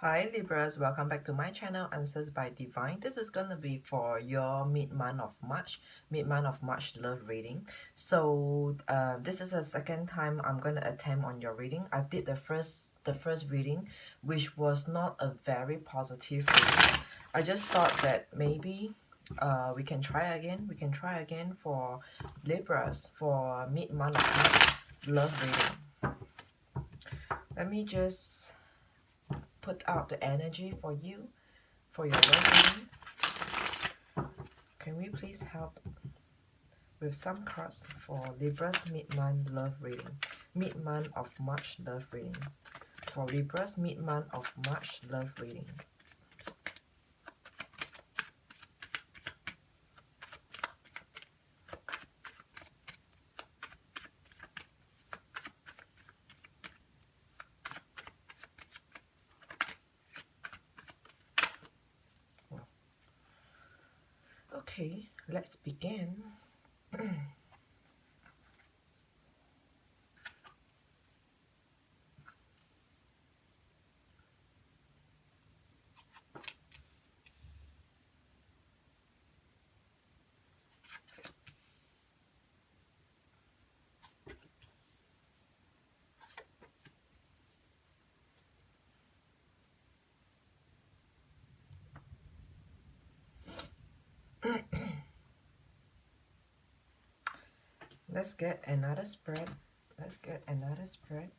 Hi Libras, welcome back to my channel Answers by Divine. This is gonna be for your mid-month of March love reading. So this is the second time I'm gonna attempt on your reading. I did the first reading, which was not a very positive reading. I just thought that maybe we can try again. We can try again for Libras for mid-month of March love reading. Let me just put out the energy for you for your love reading. Can we please help with some cards for Libra's mid-month love reading? Mid-month of March love reading. For Libra's mid-month of March love reading. Okay, let's begin. Let's get another spread. Let's get another spread.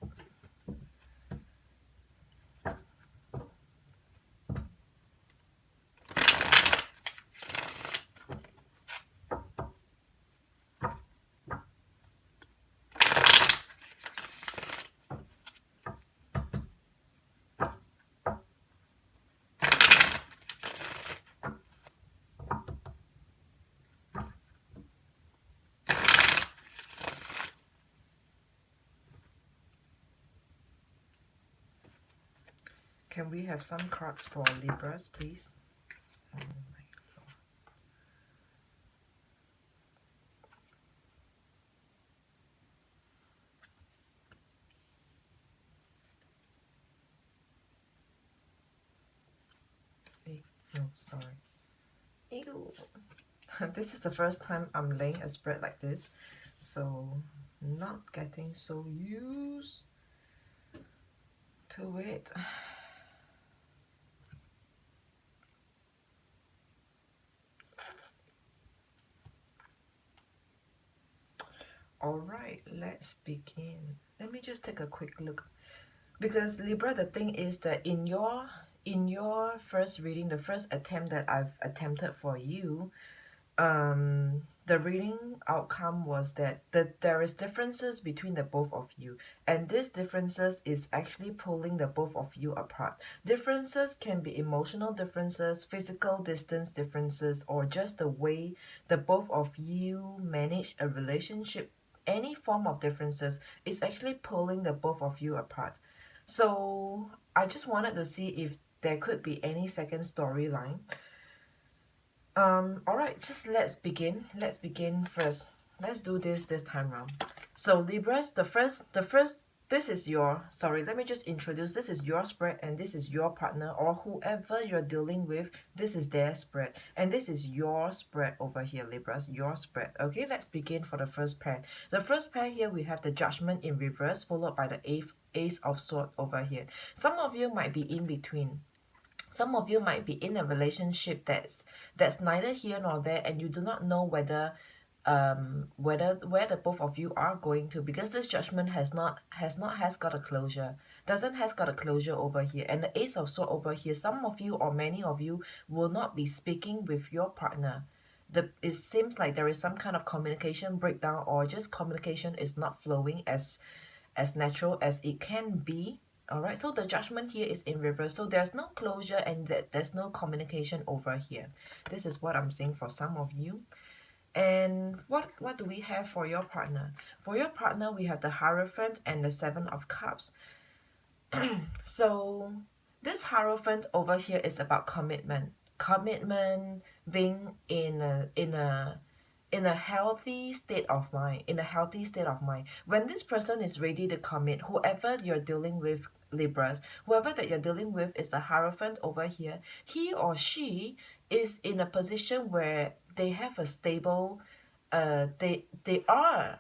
Can we have some cards for Libras, please? Oh my Lord. Hey, no, sorry. Ew. This is the first time I'm laying a spread like this, so not getting so used to it. Alright, let's begin. Let me just take a quick look. Because Libra, the thing is that in your first reading, the first attempt that I've attempted for you, the reading outcome was that there is differences between the both of you, and these differences is actually pulling the both of you apart. Differences can be emotional differences, physical distance differences, or just the way the both of you manage a relationship. Any form of differences is actually pulling the both of you apart. So I just wanted to see if there could be any second storyline. Alright, just let's begin. Let's begin first. Let's do this time round. So Libras, this is your, sorry, let me just introduce, this is your spread and this is your partner or whoever you're dealing with, this is their spread. And this is your spread over here, Libras, your spread. Okay, let's begin for the first pair. The first pair here, we have the Judgment in reverse, followed by the Ace of Swords over here. Some of you might be in between. Some of you might be in a relationship that's neither here nor there, and you do not know whether where the both of you are going to, because this Judgment has got a closure, doesn't has got a closure over here. And the Ace of Swords over here, some of you or many of you will not be speaking with your partner. It seems like there is some kind of communication breakdown, or just communication is not flowing as natural as it can be. All right, so the Judgment here is in reverse, so there's no closure and there's no communication over here. This is what I'm seeing for some of you. And what do we have for your partner? For your partner, we have the Hierophant and the Seven of Cups. So this Hierophant over here is about commitment. Commitment, being in a healthy state of mind. When this person is ready to commit, whoever you're dealing with, Libras. Whoever that you're dealing with is the Hierophant over here. He or she is in a position where they have a stable, they are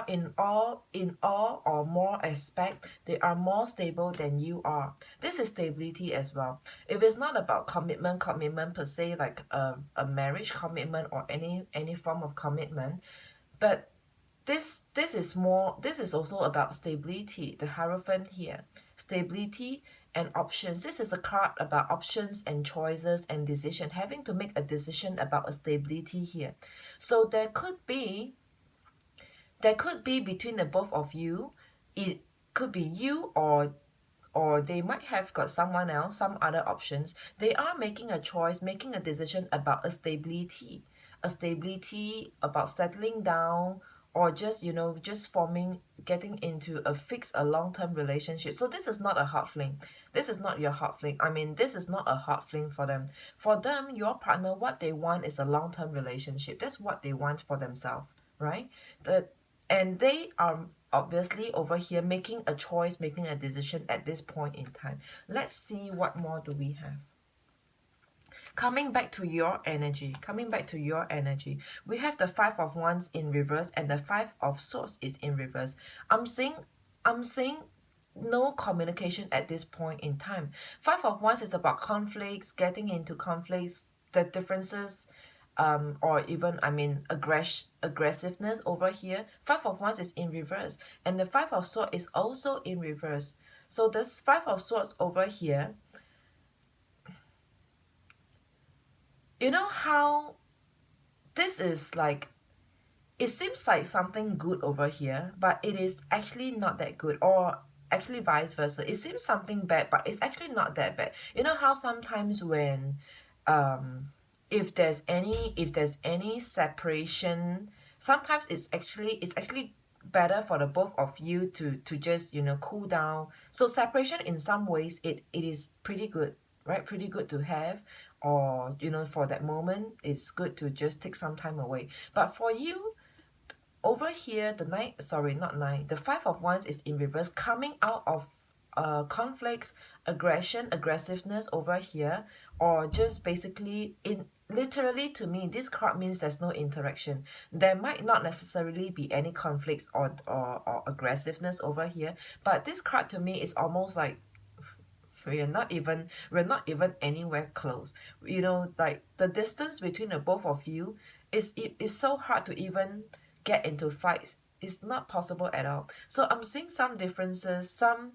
in all or more aspect, they are more stable than you are. This is stability as well. If it's not about commitment per se, like a marriage commitment or any form of commitment, but this is also about stability. The Hierophant here, stability and options. This is a card about options and choices and decision, having to make a decision about a stability here. So there could be between the both of you, it could be you or they might have got someone else, some other options. They are making a choice, making a decision about a stability about settling down, or just, just forming, getting into a long-term relationship. So this is not a hot fling. This is not your hot fling. I mean, this is not a hot fling for them. For them, your partner, what they want is a long-term relationship. That's what they want for themselves, right? And they are obviously over here making a choice, making a decision at this point in time. Let's see what more do we have. Coming back to your energy, we have the Five of Wands in reverse and the Five of Swords is in reverse. I'm saying no communication at this point in time. Five of Wands is about conflicts, getting into conflicts, the differences, or even, I mean, aggressiveness over here. Five of Wands is in reverse and the Five of Swords is also in reverse. So this Five of Swords over here, you know how this is like, it seems like something good over here, but it is actually not that good, or actually vice versa. It seems something bad, but it's actually not that bad. You know how sometimes when if there's any separation, sometimes it's actually better for the both of you to just, cool down. So separation, in some ways, it is pretty good, right? Pretty good to have, or for that moment it's good to just take some time away. But for you over here, the Five of Wands is in reverse, coming out of conflicts, aggressiveness over here, or just basically, in literally, to me, this card means there's no interaction. There might not necessarily be any conflicts or aggressiveness over here, but this card to me is almost like we're not even anywhere close. Like the distance between the both of you is so hard to even get into fights. It's not possible at all. So I'm seeing some differences, some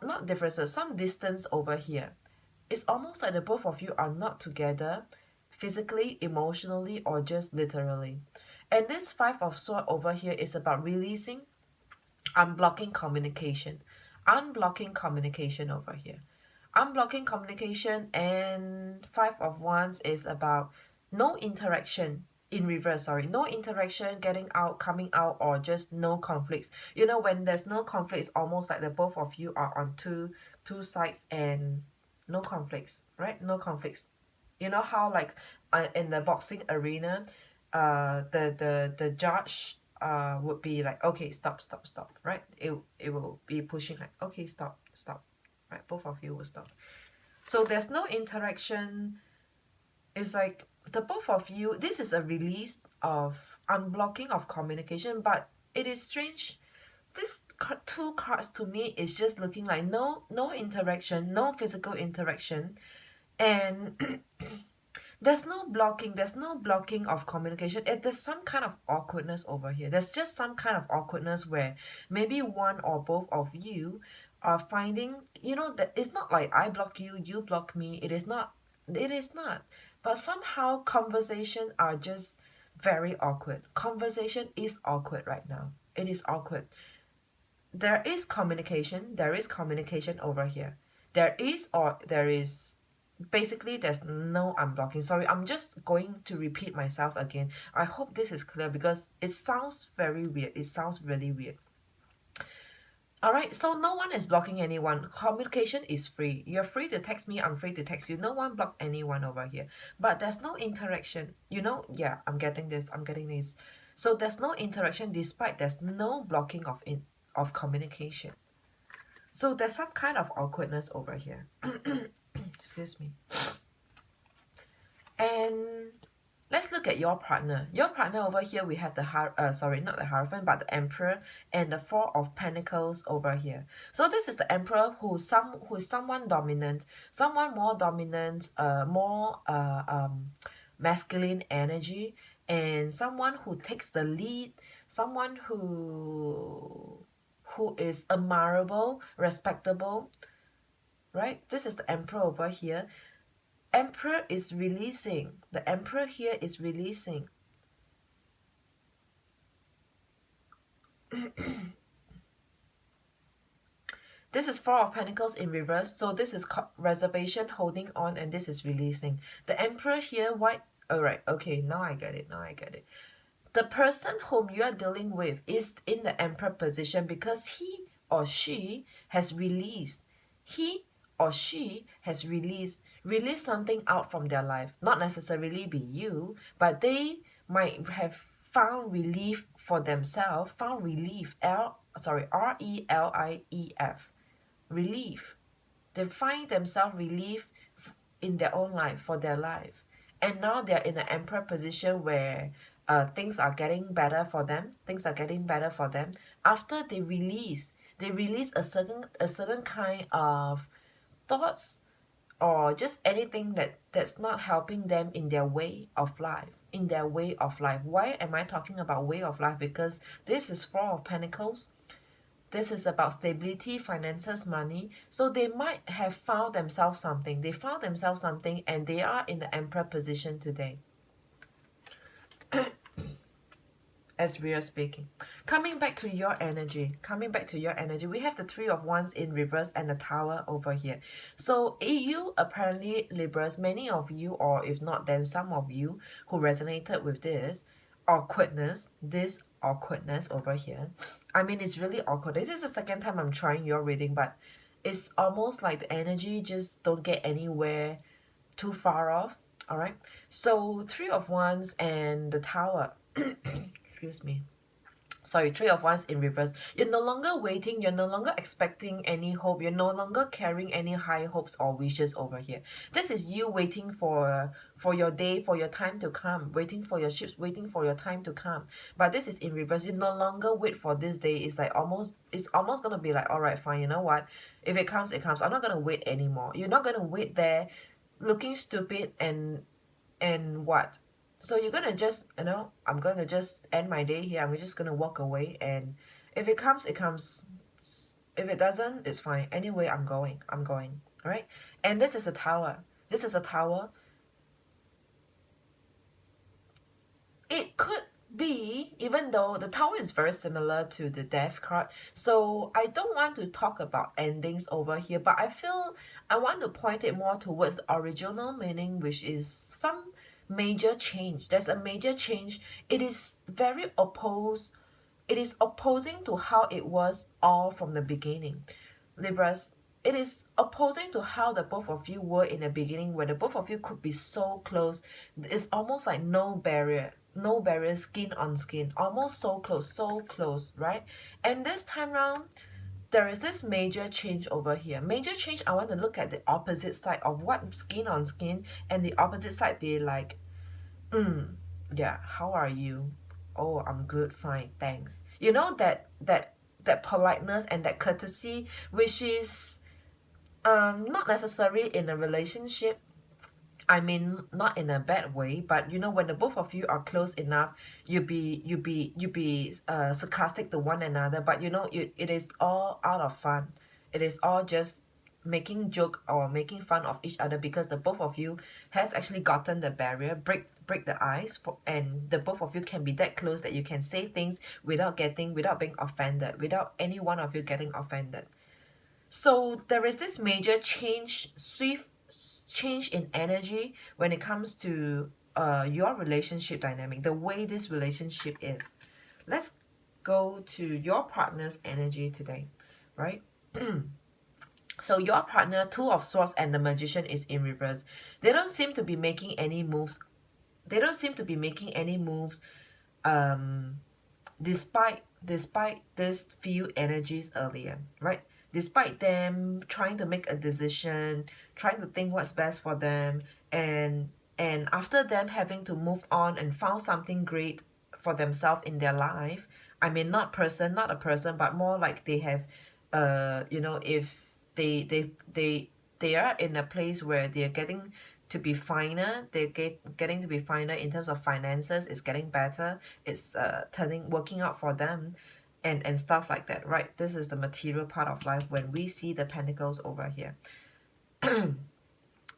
not differences, some distance over here. It's almost like the both of you are not together physically, emotionally, or just literally. And this Five of Swords over here is about releasing, unblocking communication. Unblocking communication over here. Unblocking communication, and Five of Wands is about no interaction. In reverse, sorry, no interaction, getting out, coming out, or just no conflicts. When there's no conflicts, almost like the both of you are on two sides and no conflicts, right? No conflicts. You know how, like, in the boxing arena, the judge would be like, okay, stop, right? It will be pushing like, okay, stop, right? Both of you will stop. So there's no interaction. It's like the both of you, this is a release of unblocking of communication, but it is strange. This two cards to me is just looking like no interaction, no physical interaction, and there's no blocking of communication. There's some kind of awkwardness over here. There's just some kind of awkwardness where maybe one or both of you are finding, that it's not like I block you, you block me. It is not. But somehow conversation are just very awkward. Conversation is awkward right now. It is awkward. There is communication over here. There is basically, there's no unblocking. Sorry, I'm just going to repeat myself again. I hope this is clear because it sounds very weird. It sounds really weird. Alright, so no one is blocking anyone. Communication is free. You're free to text me, I'm free to text you. No one blocked anyone over here. But there's no interaction. Yeah, I'm getting this. So there's no interaction despite there's no blocking of communication. So there's some kind of awkwardness over here. Excuse me. And let's look at your partner. Your partner over here, we have the sorry, not the Hierophant, but the Emperor and the Four of Pentacles over here. So this is the Emperor who is someone dominant, someone more dominant, more masculine energy, and someone who takes the lead, someone who is admirable, respectable, right? This is the Emperor over here. Emperor is releasing. The Emperor here is releasing. This is Four of Pentacles in reverse. So this is reservation, holding on, and this is releasing. The Emperor here, white. Alright, okay, now I get it. Now I get it. The person whom you are dealing with is in the Emperor position because he or she has released. He or she has released something out from their life. Not necessarily be you, but they might have found relief for themselves. Found relief. R-E-L-I-E-F. Relief. They find themselves relief in their own life, for their life. And now they're in an Emperor position where things are getting better for them. Things are getting better for them after they release a certain kind of thoughts or just anything that's not helping them in their way of life. Why am I talking about way of life? Because this is Four of Pentacles. This is about stability, finances, money. So they might have found themselves something. They found themselves something and they are in the Emperor position today. As we are speaking. Coming back to your energy, we have the Three of Wands in reverse and the Tower over here. So you apparently, Libras, many of you, or if not then some of you who resonated with this awkwardness over here. I mean, it's really awkward. This is the second time I'm trying your reading, but it's almost like the energy just don't get anywhere too far off. All right, so Three of Wands and the Tower. Excuse me. Sorry, Three of Wands in reverse. You're no longer waiting. You're no longer expecting any hope. You're no longer carrying any high hopes or wishes over here. This is you waiting for your day, for your time to come. Waiting for your ships, waiting for your time to come. But this is in reverse. You no longer wait for this day. It's like it's almost gonna be like, all right, fine. You know what? If it comes, it comes. I'm not gonna wait anymore. You're not gonna wait there, looking stupid and what? So you're gonna just, I'm gonna just end my day here. I'm just gonna walk away, and if it comes, it comes. If it doesn't, it's fine. Anyway, I'm going. All right. And this is a Tower. It could be, even though the Tower is very similar to the Death card, so I don't want to talk about endings over here, but I feel I want to point it more towards the original meaning, which is some major change. There's a major change. It is very opposed. It is opposing to how it was all from the beginning. Libras, it is opposing to how the both of you were in the beginning, where the both of you could be so close. It's almost like no barrier, skin on skin, almost so close, right? And this time round, there is this major change over here. Major change, I want to look at the opposite side of what skin on skin, and the opposite side be like, yeah, how are you? Oh, I'm good, fine, thanks. You know, that politeness and that courtesy, which is not necessarily in a relationship. I mean, not in a bad way, but you know, when the both of you are close enough, you be sarcastic to one another, but you know, it is all out of fun. It is all just making joke or making fun of each other, because the both of you has actually gotten the barrier, break the ice, and the both of you can be that close that you can say things without being offended, without any one of you getting offended. So there is this major change, swift change in energy when it comes to your relationship dynamic, the way this relationship is. Let's go to your partner's energy today, right? So your partner, Two of Swords and the Magician is in reverse. They don't seem to be making any moves. Despite this few energies earlier, right? despite them trying to make a decision, trying to think what's best for them, and after them having to move on and found something great for themselves in their life, I mean not a person, but more like they have you know, if they are in a place where they're getting to be finer, getting to be finer in terms of finances, it's getting better, it's working out for them, and stuff like that, right? This is the material part of life when we see the pentacles over here.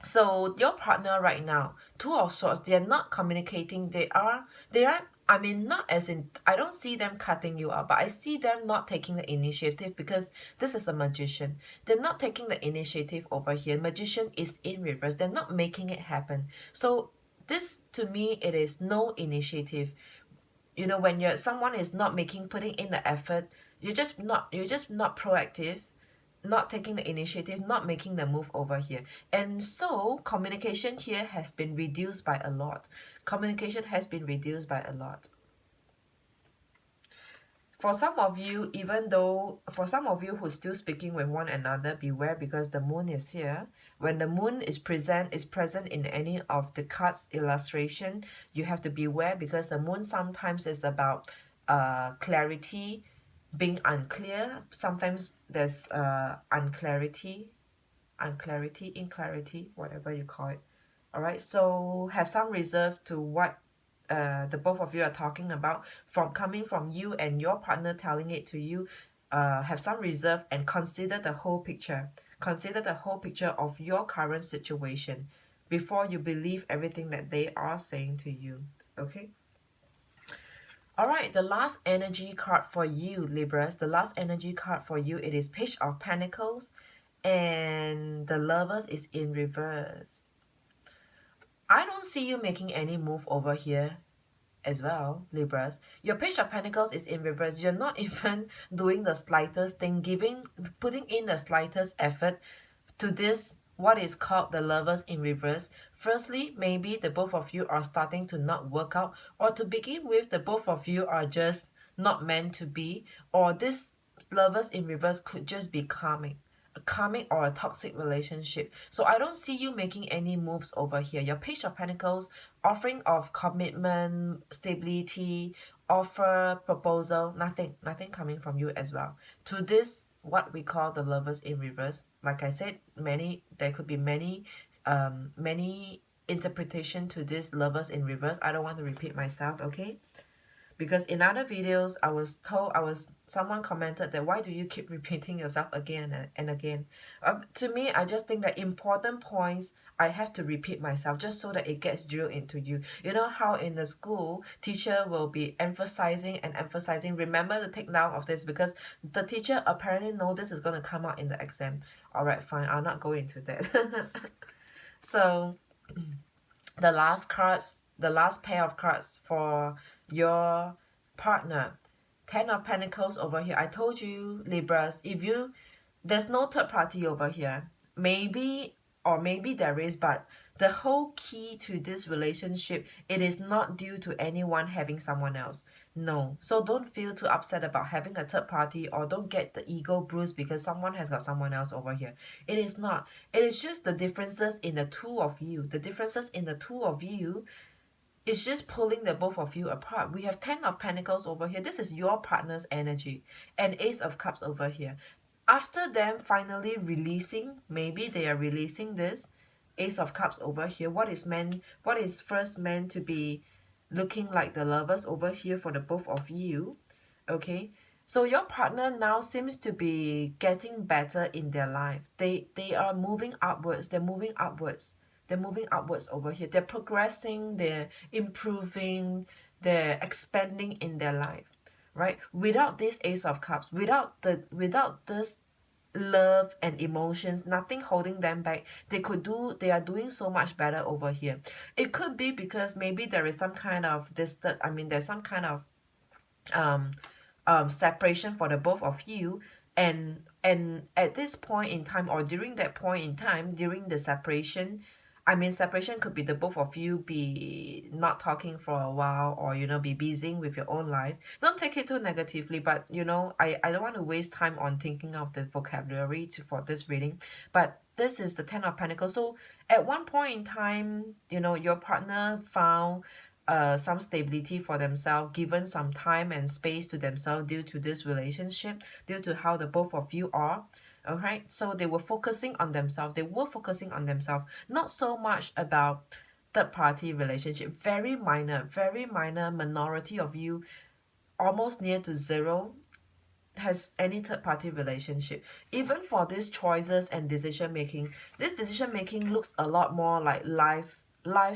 So your partner right now, Two of Swords, they're not communicating. They are, I mean, not as in, I don't see them cutting you out, but I see them not taking the initiative, because this is a Magician. They're not taking the initiative over here. Magician is in reverse. They're not making it happen. So this, to me, it is no initiative. You know, when someone is not putting in the effort, you're just not proactive, not taking the initiative, not making the move over here. And so communication here has been reduced by a lot. Communication has been reduced by a lot. For some of you, for some of you who's still speaking with one another, beware, because the moon is here. When the moon is present in any of the cards illustration, you have to beware, because the moon sometimes is about clarity, being unclear. Sometimes there's unclarity, inclarity, whatever you call it. All right, so have some reserve to what the both of you are talking about, coming from you and your partner telling it to you. Have some reserve and consider the whole picture. Consider the whole picture of your current situation before you believe everything that they are saying to you. Okay. All right, the last energy card for you, Libras. The last energy card for you, it is Page of Pentacles, and the Lovers is in reverse. I don't see you making any move over here as well, Libras. Your Page of Pentacles is in reverse. You're not even doing the slightest thing, putting in the slightest effort to this, what is called the Lovers in reverse. Firstly, maybe the both of you are starting to not work out, or to begin with, the both of you are just not meant to be, or this Lovers in reverse could just be karmic or a toxic relationship. So I don't see you making any moves over here. Your Page of Pentacles, offering of commitment, stability, offer, proposal, nothing coming from you as well. To this, what we call the Lovers in reverse, like I said, there could be many interpretation to this Lovers in reverse. I don't want to repeat myself, okay? Because in other videos, someone commented that, why do you keep repeating yourself again and again? To me, I just think that important points, I have to repeat myself just so that it gets drilled into you. You know how in the school, teacher will be emphasizing and emphasizing, remember to take down of this, because the teacher apparently know this is going to come out in the exam. All right, fine, I'll not go into that. So the last pair of cards for your partner, 10 of Pentacles over here. I told you, Libras, there's no third party over here. Maybe there is, but the whole key to this relationship, it is not due to anyone having someone else. No. So don't feel too upset about having a third party, or don't get the ego bruised because someone has got someone else over here. It is not. It is just the differences in the two of you. The differences in the two of you, it's just pulling the both of you apart. We have 10 of Pentacles over here. This is your partner's energy. And Ace of Cups over here. After them finally releasing, maybe they are releasing this Ace of Cups over here. What is first meant to be looking like the Lovers over here for the both of you. Okay. So your partner now seems to be getting better in their life. They are moving upwards. They're moving upwards. They're moving upwards over here. They're progressing, they're improving, they're expanding in their life, right? Without this Ace of Cups, without this love and emotions, nothing holding them back, they are doing so much better over here. It could be because maybe there is some kind of distance, there's some kind of separation for the both of you, and at this point in time, or during that point in time, during the separation, I mean, separation could be the both of you be not talking for a while, or, you know, be busy with your own life. Don't take it too negatively, but, you know, I don't want to waste time on thinking of the vocabulary for this reading. But this is the Ten of Pentacles. So at one point in time, you know, your partner found some stability for themselves, given some time and space to themselves due to this relationship, due to how the both of you are. Okay, so they were focusing on themselves. They were focusing on themselves, not so much about third party relationship. Very minor minority of you, almost near to zero, has any third party relationship. Even for these choices and decision making, this decision making looks a lot more like life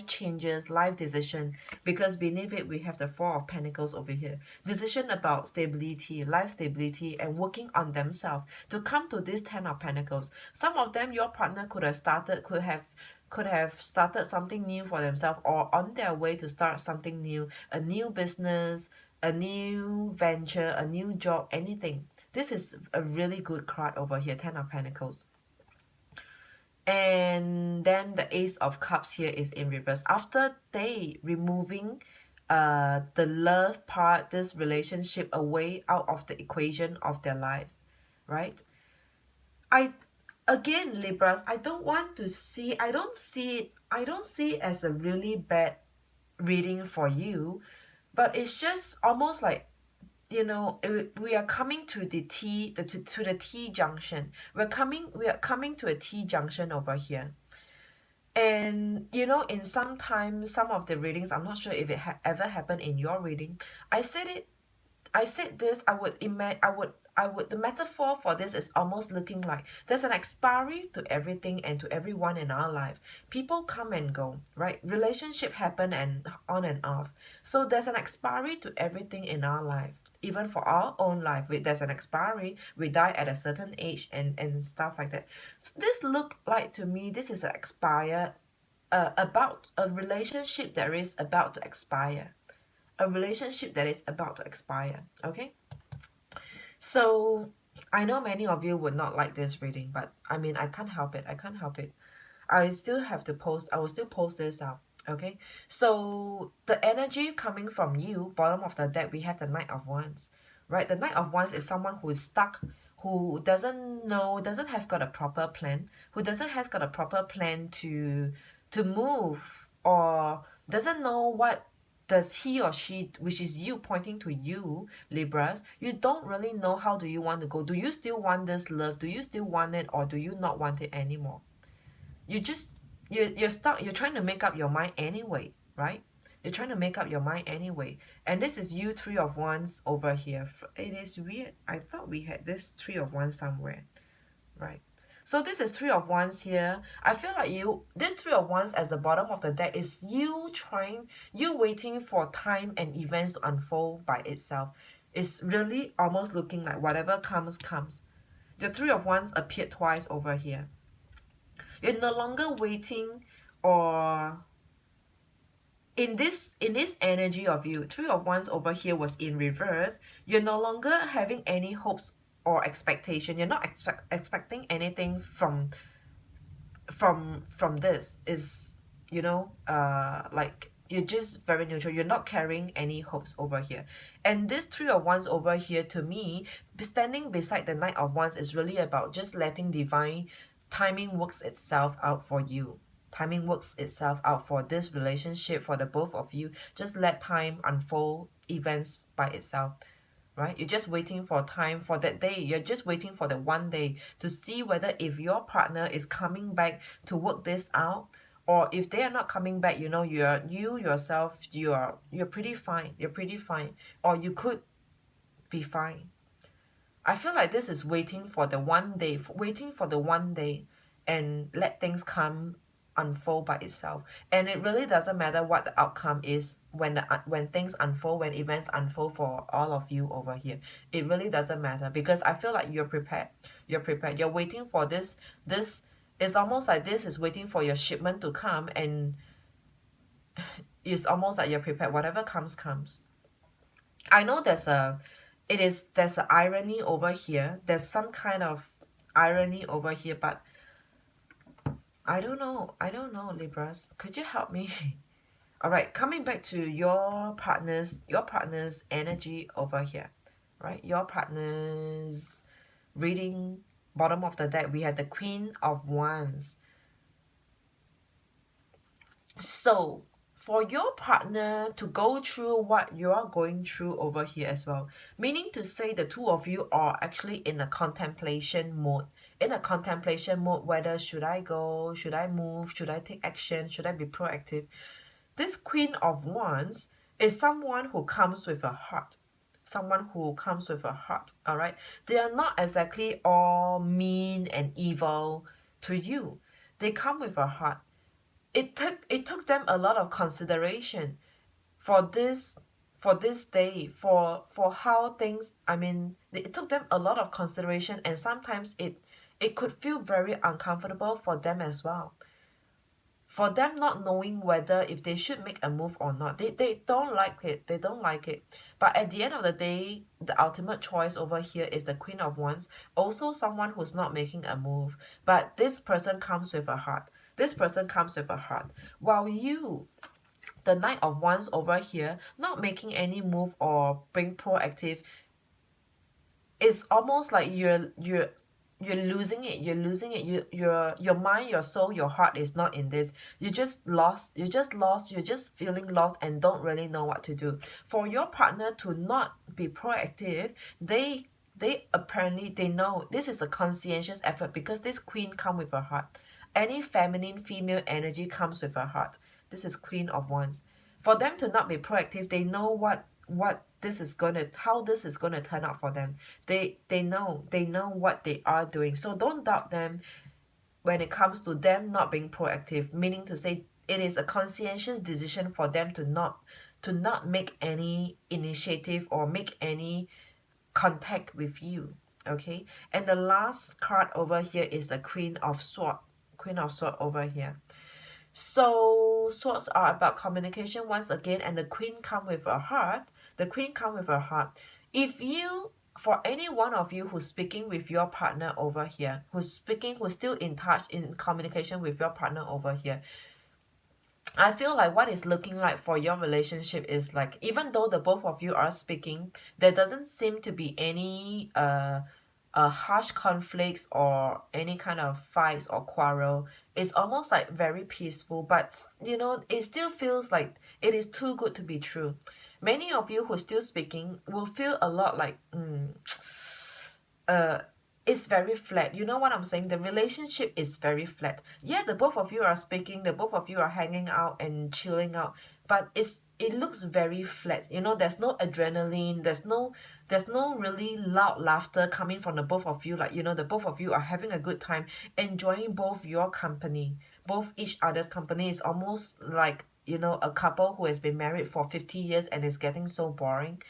changes, life decision, because beneath it we have the Four of Pentacles over here. Decision about stability, life stability, and working on themselves to come to this Ten of Pentacles. Some of them, your partner could have started something new for themselves, or on their way to start something new, a new business, a new venture, a new job, anything. This is a really good card over here, Ten of Pentacles. And then the Ace of Cups here is in reverse. After they removing the love part, this relationship away out of the equation of their life, right? Again, Libras, I don't see it as a really bad reading for you, but it's just almost like, you know, we are coming to the T junction. We are coming to a T junction over here. And, you know, in some of the readings, I'm not sure if it ever happened in your reading. I said this, the metaphor for this is almost looking like there's an expiry to everything and to everyone in our life. People come and go, right? Relationship happen and on and off. So there's an expiry to everything in our life. Even for our own life, there's an expiry. We die at a certain age and stuff like that. So this look like, to me, this is an expire, about a relationship that is about to expire. A relationship that is about to expire, okay? So I know many of you would not like this reading, but I mean, I can't help it. I will still post this out, okay? So the energy coming from you, bottom of the deck, we have the Knight of Wands, right? The Knight of Wands is someone who is stuck, who doesn't have got a proper plan, to move, or doesn't know what does he or she, which is you, pointing to you, Libras. You don't really know how do you want to go. Do you still want this love? Do you still want it, or do you not want it anymore? You're stuck. You're trying to make up your mind anyway, right? You're trying to make up your mind anyway. And this is you, Three of Wands over here. It is weird. I thought we had this Three of Wands somewhere, right? So this is Three of Wands here. I feel like this Three of Wands as the bottom of the deck is you waiting for time and events to unfold by itself. It's really almost looking like whatever comes. The Three of Wands appeared twice over here. You're no longer waiting, or in this energy of you, Three of Wands over here was in reverse. You're no longer having any hopes or expectation. You're not expecting anything from this. Is, you know, like, you're just very neutral. You're not carrying any hopes over here. And this Three of Wands over here, to me, standing beside the Knight of Wands, is really about just letting divine timing works itself out for you. Timing works itself out for this relationship, for the both of you. Just let time unfold events by itself, right? You're just waiting for time, for that day. You're just waiting for the one day to see whether if your partner is coming back to work this out, or if they are not coming back, you know, you're pretty fine. You're pretty fine, or you could be fine. I feel like this is waiting for the one day, and let things unfold by itself. And it really doesn't matter what the outcome is when things unfold, when events unfold for all of you over here. It really doesn't matter, because I feel like you're prepared. You're waiting for this. This is almost like this is waiting for your shipment to come, and it's almost like you're prepared. Whatever comes. I know there's an irony over here. There's some kind of irony over here, but I don't know. I don't know, Libras. Could you help me? All right, coming back to your partner's energy over here, right? Your partner's reading, bottom of the deck, we have the Queen of Wands. So for your partner to go through what you are going through over here as well, meaning to say the two of you are actually in a contemplation mode. In a contemplation mode, whether should I go, should I move, should I take action, should I be proactive? This Queen of Wands is someone who comes with a heart. Someone who comes with a heart, all right? They are not exactly all mean and evil to you. They come with a heart. It took them a lot of consideration for this day, for how things, I mean, it took them a lot of consideration, and sometimes it could feel very uncomfortable for them as well, for them not knowing whether if they should make a move or not. They don't like it. They don't like it. But at the end of the day, the ultimate choice over here is the Queen of Wands. Also someone who's not making a move. But this person comes with a heart. This person comes with a heart. While you, the Knight of Wands over here, not making any move or being proactive, it's almost like you're losing it. You're losing it. Your mind, your soul, your heart is not in this. You just lost. You're just feeling lost and don't really know what to do. For your partner to not be proactive, they apparently, they know this is a conscientious effort, because this Queen come with a heart. Any feminine female energy comes with a heart. This is Queen of Wands. For them to not be proactive, they know what this is gonna, how this is gonna turn out for them. They know what they are doing. So don't doubt them when it comes to them not being proactive, meaning to say it is a conscientious decision for them to not make any initiative or make any contact with you. Okay, and the last card over here is the Queen of Swords. Queen of Swords over here. So swords are about communication once again, and the Queen come with a heart. The Queen come with a heart. If you, for any one of you who's speaking with your partner over here, who's still in touch, in communication with your partner over here, I feel like what is looking like for your relationship is like, even though the both of you are speaking, there doesn't seem to be any harsh conflicts or any kind of fights or quarrel. It's almost like very peaceful, but you know, it still feels like it is too good to be true. Many of you who are still speaking will feel a lot like it's very flat. You know what I'm saying? The relationship is very flat. Yeah, the both of you are speaking, the both of you are hanging out and chilling out, but it looks very flat. You know, there's no adrenaline, there's no really loud laughter coming from the both of you. Like, you know, the both of you are having a good time, enjoying both your company, both each other's company. Is almost like, you know, a couple who has been married for 50 years and is getting so boring.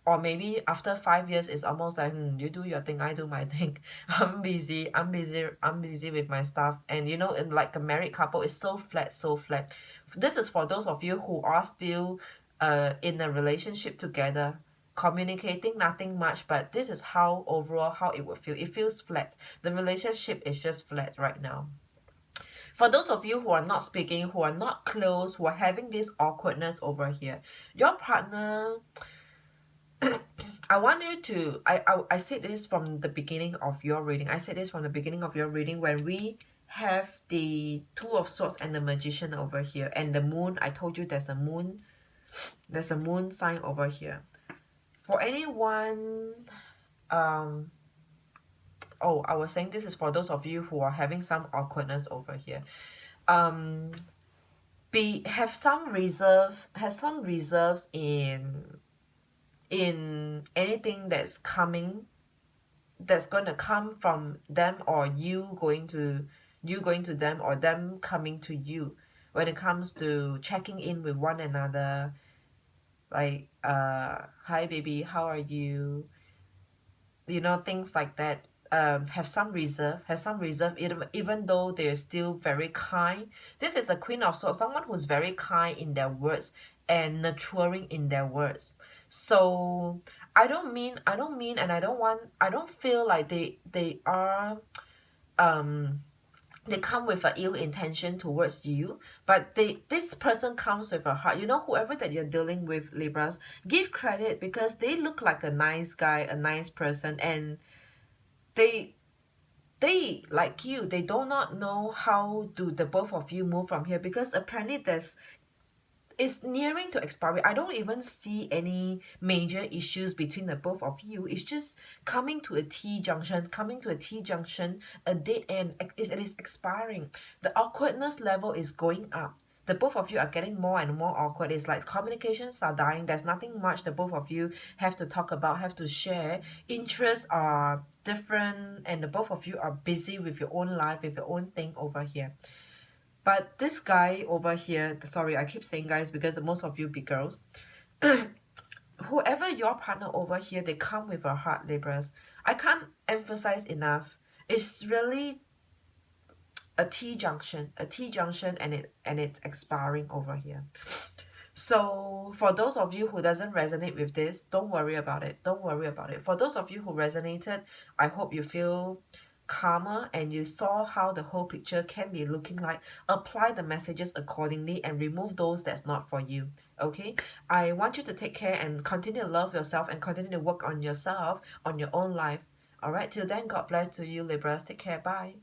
Or maybe after 5 years, it's almost like, you do your thing, I do my thing. I'm busy with my stuff. And you know, in like a married couple, it's so flat, so flat. This is for those of you who are still in a relationship together, communicating nothing much, but this is how overall how it would feel. It feels flat. The relationship is just flat right now. For those of you who are not speaking, who are not close, who are having this awkwardness over here, your partner, I want you to, I said this from the beginning of your reading. I said this from the beginning of your reading when we have the Two of Swords and the Magician over here. And the moon, I told you there's a moon sign over here. For anyone, oh, I was saying this is for those of you who are having some awkwardness over here. Have some reserves in anything that's coming, that's going to come from them, or you going to them, or them coming to you, when it comes to checking in with one another, like hi baby, how are you, you know, things like that. Have some reserve, even though they're still very kind. This is a Queen of Swords, someone who's very kind in their words and nurturing in their words. So I don't mean, and I don't feel like they are they come with a ill intention towards you, but this person comes with a heart. You know, whoever that you're dealing with, Libras, give credit because they look like a nice guy, a nice person, and they like you, they do not know how do the both of you move from here, because apparently it's nearing to expiry. I don't even see any major issues between the both of you. It's just coming to a T junction, a dead end. It is expiring. The awkwardness level is going up. The both of you are getting more and more awkward. It's like communications are dying. There's nothing much the both of you have to talk about, have to share. Interests are different, and the both of you are busy with your own life, with your own thing over here. But this guy over here, sorry, I keep saying guys because most of you be girls. Whoever your partner over here, they come with a heart, Libras. I can't emphasize enough. It's really a T junction, and it's expiring over here. So for those of you who doesn't resonate with this, don't worry about it. Don't worry about it. For those of you who resonated, I hope you feel calmer and you saw how the whole picture can be looking like. Apply the messages accordingly and remove those that's not for you. Okay, I want you to take care and continue to love yourself and continue to work on yourself, on your own life. All right, till then, God bless to you, Libras. Take care. Bye.